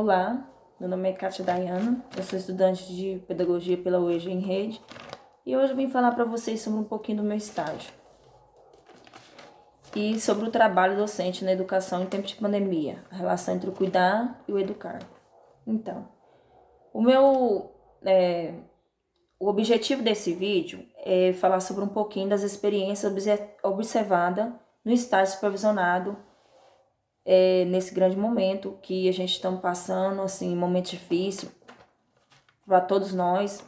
Olá, meu nome é Kátia Dayana, eu sou estudante de Pedagogia pela UEG em Rede e hoje eu vim falar para vocês sobre um pouquinho do meu estágio e sobre o trabalho docente na educação em tempo de pandemia, a relação entre o cuidar e o educar. Então, o meu o objetivo desse vídeo é falar sobre um pouquinho das experiências observadas no estágio supervisionado nesse grande momento que a gente está passando, assim, um momento difícil para todos nós,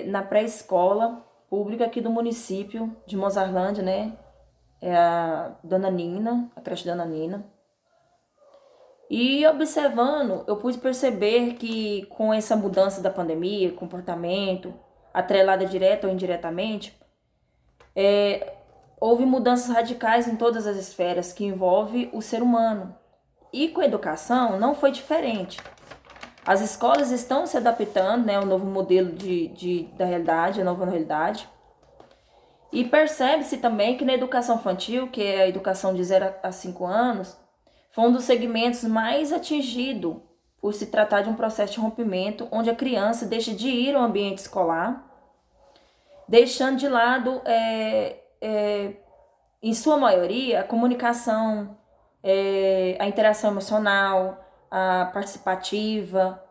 na pré-escola pública aqui do município de Mozarlândia, né? É a Dona Nina, a creche Dona Nina. E observando, eu pude perceber que com essa mudança da pandemia, comportamento, atrelada direta ou indiretamente, houve mudanças radicais em todas as esferas que envolvem o ser humano. E com a educação não foi diferente. As escolas estão se adaptando, né, ao novo modelo da realidade, a nova realidade. E percebe-se também que na educação infantil, que é a educação de 0 a 5 anos, foi um dos segmentos mais atingido por se tratar de um processo de rompimento, onde a criança deixa de ir ao ambiente escolar, deixando de lado, em sua maioria, a comunicação, a interação emocional, a participativa,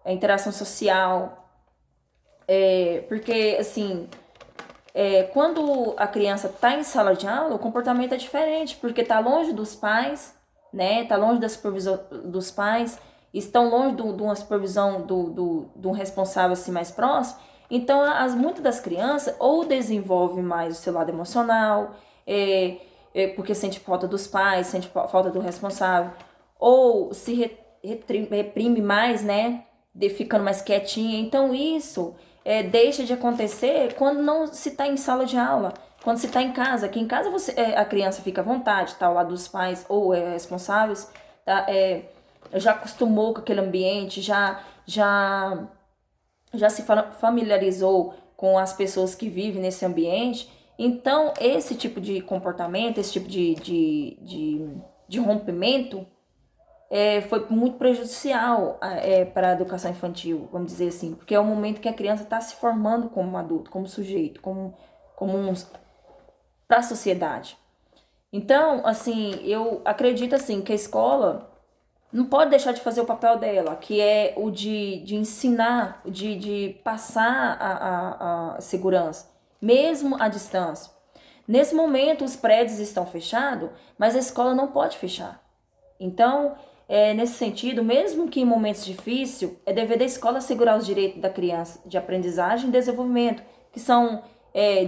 a interação social. Porque, assim, quando a criança está em sala de aula, o comportamento é diferente, porque está longe dos pais, né? Está longe da supervisão dos pais, estão longe de uma supervisão do responsável assim, mais próximo. Então, muitas das crianças ou desenvolvem mais o seu lado emocional, porque sente falta dos pais, sente falta do responsável, ou se reprime mais, né? Ficando mais quietinha. Então, isso deixa de acontecer quando não se está em sala de aula, quando se está em casa. Que em casa a criança fica à vontade, está ao lado dos pais ou responsáveis, tá, já acostumou com aquele ambiente, já se familiarizou com as pessoas que vivem nesse ambiente. Então, esse tipo de comportamento, esse tipo de rompimento foi muito prejudicial para a educação infantil, vamos dizer assim, porque é o momento que a criança está se formando como um adulto, como sujeito, para a sociedade. Então, assim, eu acredito assim que a escola não pode deixar de fazer o papel dela, que é o de ensinar, de passar a segurança, mesmo à distância. Nesse momento, os prédios estão fechados, mas a escola não pode fechar. Então, nesse sentido, mesmo que em momentos difíceis, é dever da escola assegurar os direitos da criança de aprendizagem e desenvolvimento, que são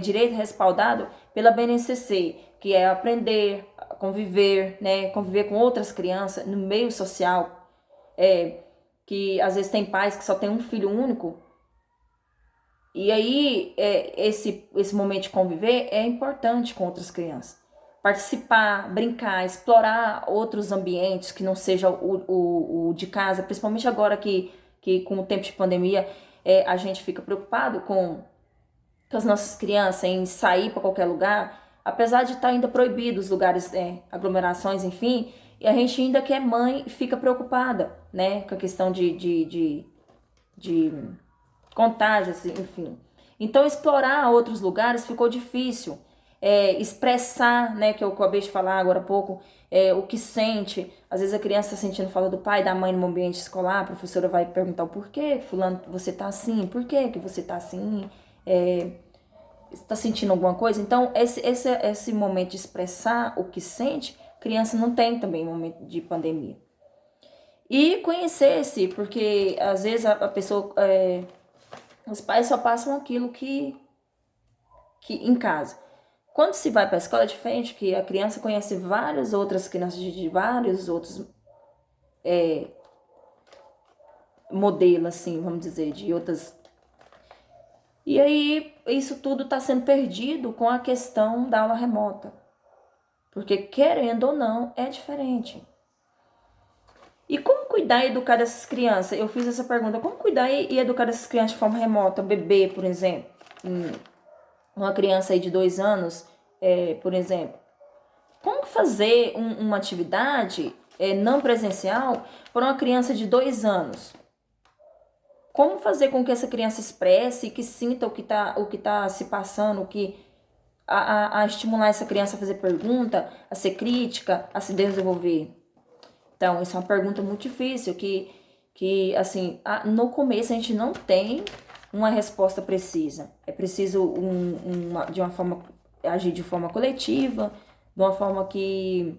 direitos respaldados pela BNCC, que é aprender, conviver, né, conviver com outras crianças no meio social, que às vezes tem pais que só tem um filho único. E aí, esse momento de conviver é importante com outras crianças. Participar, brincar, explorar outros ambientes que não seja o de casa, principalmente agora que com o tempo de pandemia a gente fica preocupado com as nossas crianças em sair para qualquer lugar, apesar de estar ainda proibido os lugares, aglomerações, enfim, e a gente ainda que é mãe fica preocupada, né, com a questão de contágios, enfim. Então, explorar outros lugares ficou difícil. Expressar, né, que eu acabei de falar agora há pouco, o que sente. Às vezes a criança está sentindo falta do pai, da mãe no ambiente escolar, a professora vai perguntar o porquê, fulano, você tá assim, por que você tá assim, está sentindo alguma coisa? Então, esse momento de expressar o que sente, criança não tem também no momento de pandemia. E conhecer-se, porque às vezes a pessoa, os pais só passam aquilo que em casa. Quando se vai para a escola é diferente, que a criança conhece várias outras crianças de vários outros modelos, assim, vamos dizer, de outras. E aí, isso tudo está sendo perdido com a questão da aula remota. Porque, querendo ou não, é diferente. E como cuidar e educar essas crianças? Eu fiz essa pergunta. Como cuidar e educar essas crianças de forma remota? Bebê, por exemplo. Uma criança aí de 2 anos, por exemplo. Como fazer uma atividade não presencial para uma criança de 2 anos. Como fazer com que essa criança expresse, que sinta o que tá se passando, a estimular essa criança a fazer pergunta, a ser crítica, a se desenvolver? Então, isso é uma pergunta muito difícil, que assim, no começo a gente não tem uma resposta precisa. É preciso de uma forma, agir de forma coletiva, de uma forma que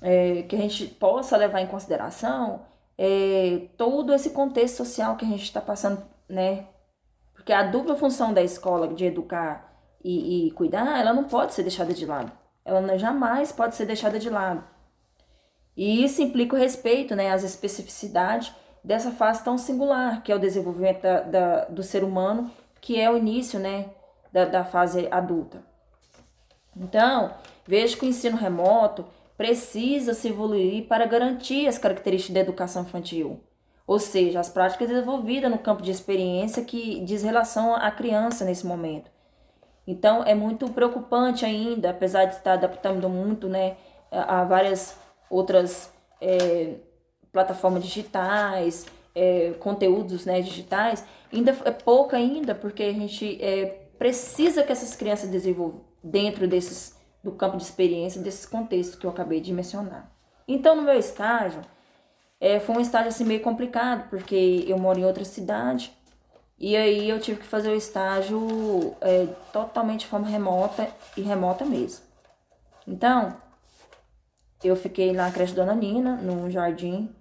a gente possa levar em consideração todo esse contexto social que a gente está passando, né? Porque a dupla função da escola de educar e cuidar, ela não pode ser deixada de lado. Ela jamais pode ser deixada de lado. E isso implica o respeito, né, às especificidades dessa fase tão singular, que é o desenvolvimento do ser humano, que é o início, né, da fase adulta. Então, vejo que o ensino remoto precisa se evoluir para garantir as características da educação infantil, ou seja, as práticas desenvolvidas no campo de experiência que diz relação à criança nesse momento. Então, é muito preocupante ainda, apesar de estar adaptando muito, né, a várias outras plataformas digitais, conteúdos, né, digitais, ainda é pouco ainda, porque a gente precisa que essas crianças desenvolvam dentro do campo de experiência, desses contextos que eu acabei de mencionar. Então, no meu estágio, foi um estágio assim meio complicado, porque eu moro em outra cidade, e aí eu tive que fazer o estágio totalmente de forma remota e remota mesmo. Então, eu fiquei na creche Dona Nina, no jardim,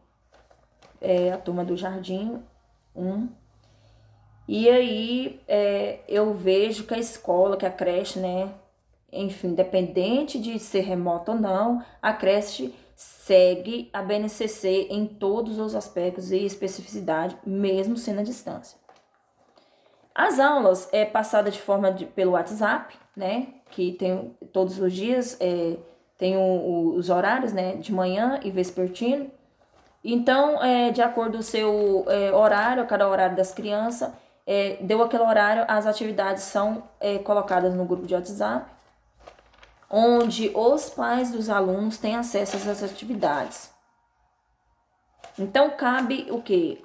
a turma do Jardim 1. E aí eu vejo que a escola, que a creche, né, enfim, independente de ser remota ou não, a creche segue a BNCC em todos os aspectos e especificidade, mesmo sendo à distância. As aulas passadas de forma pelo WhatsApp, né, que tem todos os dias, tem os horários, né, de manhã e vespertino. Então, de acordo com o seu horário, cada horário das crianças, deu aquele horário, as atividades são colocadas no grupo de WhatsApp, onde os pais dos alunos têm acesso a essas atividades. Então, cabe o quê?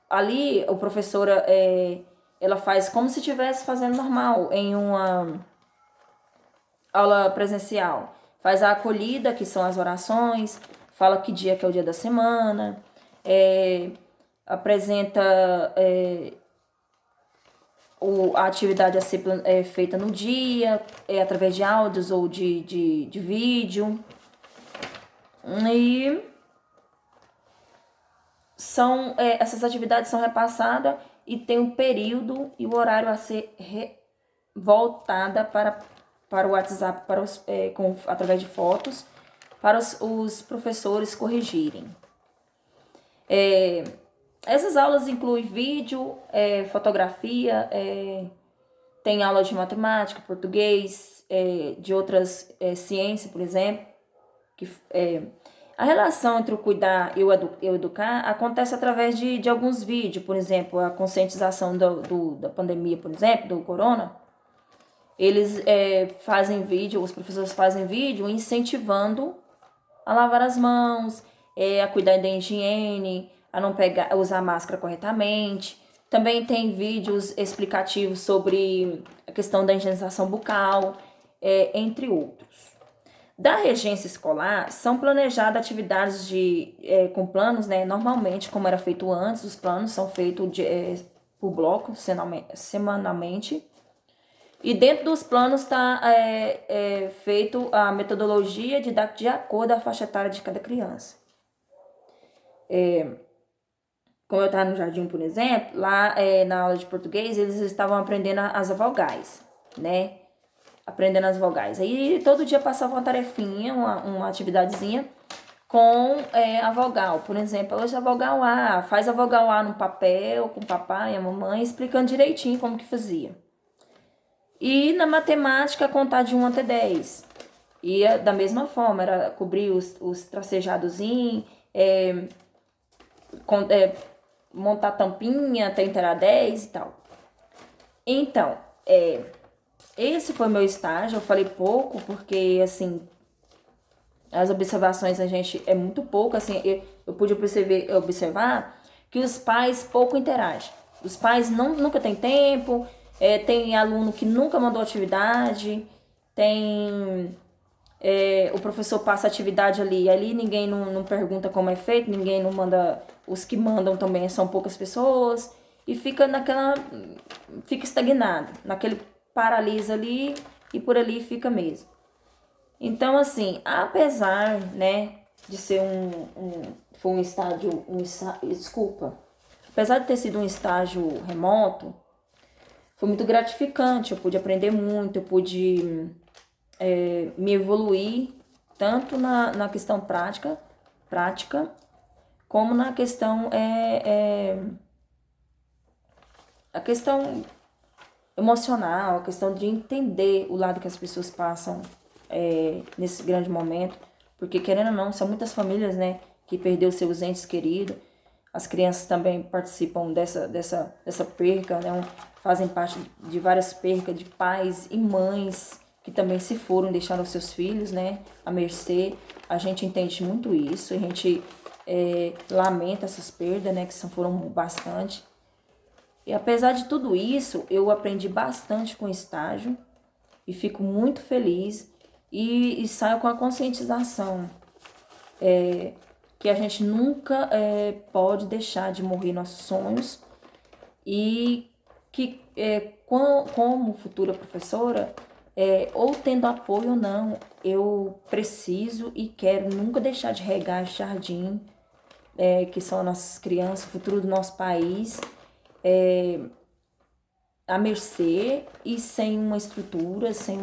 Ali, a professora, ela faz como se estivesse fazendo normal, em uma aula presencial. Faz a acolhida, que são as orações, fala que dia que é o dia da semana, apresenta a atividade a ser feita no dia, através de áudios ou de vídeo. E essas atividades são repassadas e tem um período e o horário a ser voltada para o WhatsApp através de fotos, para os professores corrigirem. Essas aulas incluem vídeo, fotografia, tem aula de matemática, português, de outras ciências, por exemplo. A relação entre o cuidar e o educar acontece através de alguns vídeos, por exemplo, a conscientização da pandemia, por exemplo, do corona. Eles fazem vídeo, os professores fazem vídeo incentivando a lavar as mãos, a cuidar da higiene, a não usar máscara corretamente. Também tem vídeos explicativos sobre a questão da higienização bucal, entre outros. Da regência escolar, são planejadas atividades com planos, né? Normalmente, como era feito antes, os planos são feitos por bloco, semanalmente. E dentro dos planos está feito a metodologia didática de acordo com a faixa etária de cada criança. Como eu estava no jardim, por exemplo, lá na aula de português, eles estavam aprendendo as vogais, né? Aprendendo as vogais. Aí todo dia passava uma tarefinha, uma atividadezinha com a vogal. Por exemplo, hoje a vogal A, faz a vogal A no papel, com o papai e a mamãe, explicando direitinho como que fazia. E na matemática, contar de 1 até 10. E da mesma forma, era cobrir os tracejadozinhos, montar tampinha, 30 a 10 e tal. Então, esse foi meu estágio. Eu falei pouco porque, assim, as observações a gente é muito pouco, assim, eu pude observar que os pais pouco interagem. Os pais nunca têm tempo, tem aluno que nunca mandou atividade, tem o professor passa atividade ali ninguém não pergunta como é feito, ninguém não manda, os que mandam também são poucas pessoas, e fica estagnado, naquele paralisa ali, e por ali fica mesmo. Então, assim, apesar, né, de ser foi um estágio, desculpa, apesar de ter sido um estágio remoto, foi muito gratificante, eu pude aprender muito, eu pude me evoluir tanto na questão prática, como na questão, a questão emocional, a questão de entender o lado que as pessoas passam nesse grande momento, porque querendo ou não, são muitas famílias, né, que perdeu seus entes queridos, as crianças também participam dessa perca, né, fazem parte de várias percas de pais e mães que também se foram, deixaram seus filhos, né, à mercê. A gente entende muito isso, a gente lamenta essas perdas, né, que foram bastante. E apesar de tudo isso, eu aprendi bastante com o estágio e fico muito feliz e saio com a conscientização que a gente nunca pode deixar de morrer nossos sonhos e que como futura professora, ou tendo apoio ou não, eu preciso e quero nunca deixar de regar esse jardim, que são nossas crianças, o futuro do nosso país, à mercê e sem uma estrutura, sem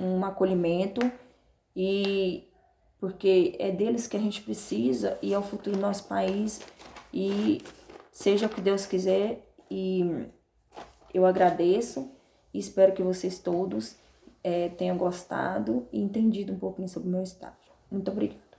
um acolhimento, e porque é deles que a gente precisa e é o futuro do nosso país, e seja o que Deus quiser. E eu agradeço e espero que vocês todos tenham gostado e entendido um pouquinho sobre o meu estágio. Muito obrigada.